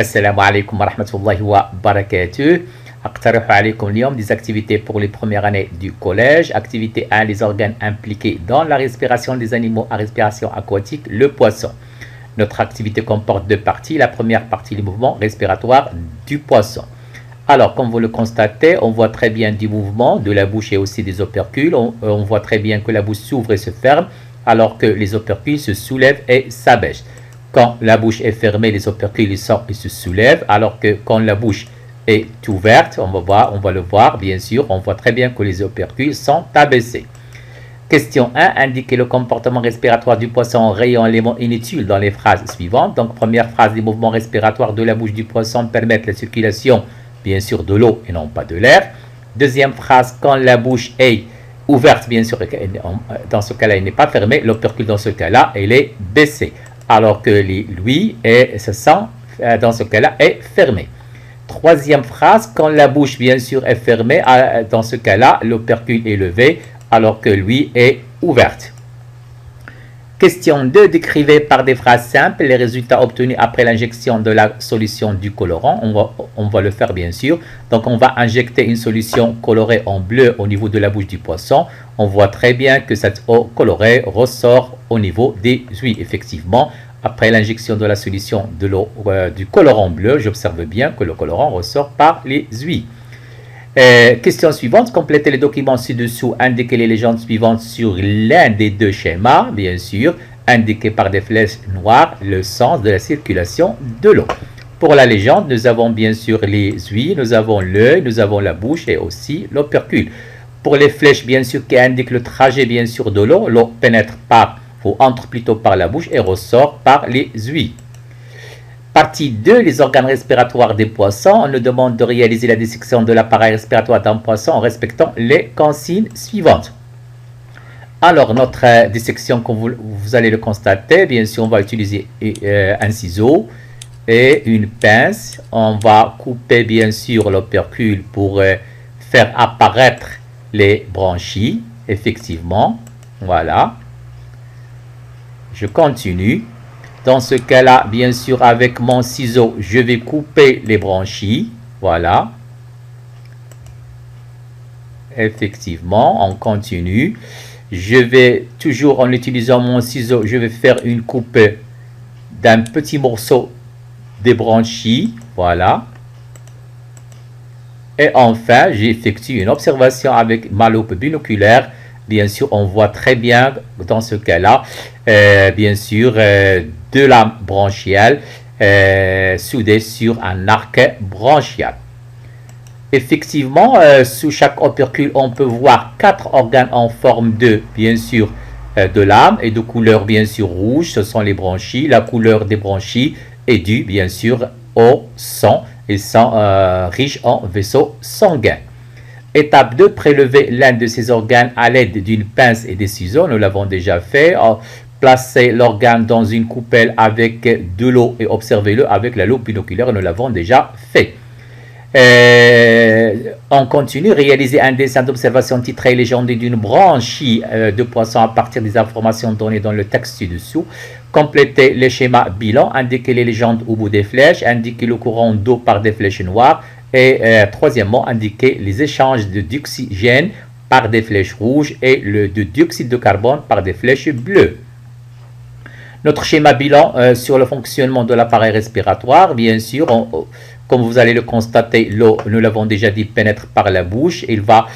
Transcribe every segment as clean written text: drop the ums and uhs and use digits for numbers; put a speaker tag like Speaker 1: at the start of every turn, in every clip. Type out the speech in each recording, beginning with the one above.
Speaker 1: Assalamu alaikum wa rahmatullahi wa barakatuh. أقترح عليكم اليوم des activités pour les premières années du collège. Activité 1, les organes impliqués dans la respiration des animaux à respiration aquatique, le poisson. Notre activité comporte deux parties. La première partie, les mouvements respiratoires du poisson. Alors, comme vous le constatez, on voit très bien du mouvement de la bouche et aussi des opercules. On voit très bien que la bouche s'ouvre et se ferme, alors que les opercules se soulèvent et s'abaissent. Quand la bouche est fermée, les opercules sortent et se soulèvent, alors que quand la bouche est ouverte, on va le voir, bien sûr, on voit très bien que les opercules sont abaissés. Question 1, indiquez le comportement respiratoire du poisson en rayant les mots inutiles dans les phrases suivantes. Donc, première phrase, les mouvements respiratoires de la bouche du poisson permettent la circulation, bien sûr, de l'eau et non pas de l'air. Deuxième phrase, quand la bouche est ouverte, bien sûr, dans ce cas-là, elle n'est pas fermée, l'opercule, dans ce cas-là, elle est baissée, alors que lui, dans ce cas-là, est fermé. Troisième phrase, quand la bouche, bien sûr, est fermée, dans ce cas-là, l'opercule est levé, alors que lui est ouverte. Question 2, décrivez par des phrases simples les résultats obtenus après l'injection de la solution du colorant. On va le faire, bien sûr. Donc, on va injecter une solution colorée en bleu au niveau de la bouche du poisson. On voit très bien que cette eau colorée ressort au niveau des ouïes, effectivement. Après l'injection de la solution de l'eau du colorant bleu, j'observe bien que le colorant ressort par les ouïes. Question suivante, complétez les documents ci-dessous, indiquez les légendes suivantes sur l'un des deux schémas, bien sûr, indiquez par des flèches noires le sens de la circulation de l'eau. Pour la légende, nous avons bien sûr les ouïes, nous avons l'œil, nous avons la bouche et aussi l'opercule. Pour les flèches, bien sûr, qui indiquent le trajet, bien sûr, de l'eau, l'eau pénètre ou entre plutôt par la bouche et ressort par les ouïes. Partie 2, les organes respiratoires des poissons. On nous demande de réaliser la dissection de l'appareil respiratoire d'un poisson en respectant les consignes suivantes. Alors, notre dissection, comme vous allez le constater, bien sûr, on va utiliser un ciseau et une pince. On va couper, bien sûr, l'opercule pour faire apparaître les branchies, effectivement. Voilà. Je continue. Dans ce cas-là, bien sûr, avec mon ciseau, je vais couper les branchies. Voilà. Effectivement, on continue. Je vais, toujours en utilisant mon ciseau, je vais faire une coupe d'un petit morceau des branchies. Voilà. Et enfin, j'effectue une observation avec ma loupe binoculaire. Bien sûr, on voit très bien dans ce cas-là, bien sûr, deux lames branchiales soudées sur un arc branchial. Effectivement, sous chaque opercule, on peut voir 4 organes en forme de, bien sûr, de lames et de couleur, bien sûr, rouge. Ce sont les branchies. La couleur des branchies est due, bien sûr, au sang. Ils sont riches en vaisseaux sanguins. Étape 2, prélever l'un de ces organes à l'aide d'une pince et des ciseaux. Nous l'avons déjà fait. Placez l'organe dans une coupelle avec de l'eau et observez-le avec la loupe binoculaire. Nous l'avons déjà fait. On continue. Réaliser un dessin d'observation titré Légende d'une branchie de poisson à partir des informations données dans le texte ci-dessous. Complétez le schéma bilan. Indiquez les légendes au bout des flèches. Indiquez le courant d'eau par des flèches noires. Et troisièmement, indiquer les échanges d'oxygène par des flèches rouges et de dioxyde de carbone par des flèches bleues. Notre schéma bilan sur le fonctionnement de l'appareil respiratoire, bien sûr, comme vous allez le constater, l'eau, nous l'avons déjà dit, pénètre par la bouche. Il va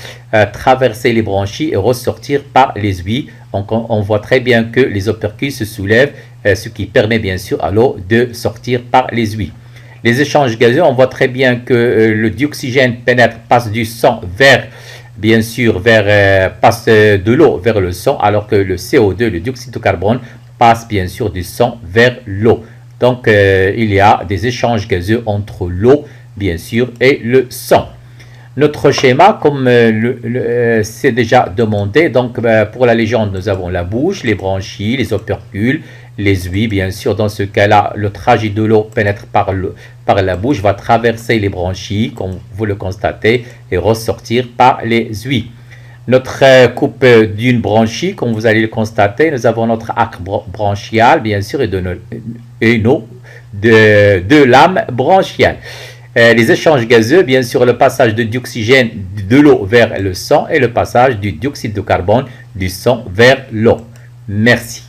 Speaker 1: traverser les branchies et ressortir par les ouïes. On voit très bien que les opercules se soulèvent, ce qui permet bien sûr à l'eau de sortir par les ouïes. Les échanges gazeux, on voit très bien que le dioxygène passe du sang vers, bien sûr, passe de l'eau vers le sang, alors que le CO2, le dioxyde de carbone, passe bien sûr du sang vers l'eau. Donc, il y a des échanges gazeux entre l'eau, bien sûr, et le sang. Notre schéma, comme c'est déjà demandé, donc pour la légende, nous avons la bouche, les branchies, les opercules, les ouïes, bien sûr. Dans ce cas-là, le trajet de l'eau pénètre par la bouche, va traverser les branchies, comme vous le constatez, et ressortir par les ouïes. notre coupe d'une branchie, comme vous allez le constater. Nous avons notre arc branchial, bien sûr, et deux lames branchiales. Les échanges gazeux, bien sûr, le passage de dioxygène de l'eau vers le sang et le passage du dioxyde de carbone du sang vers l'eau. Merci.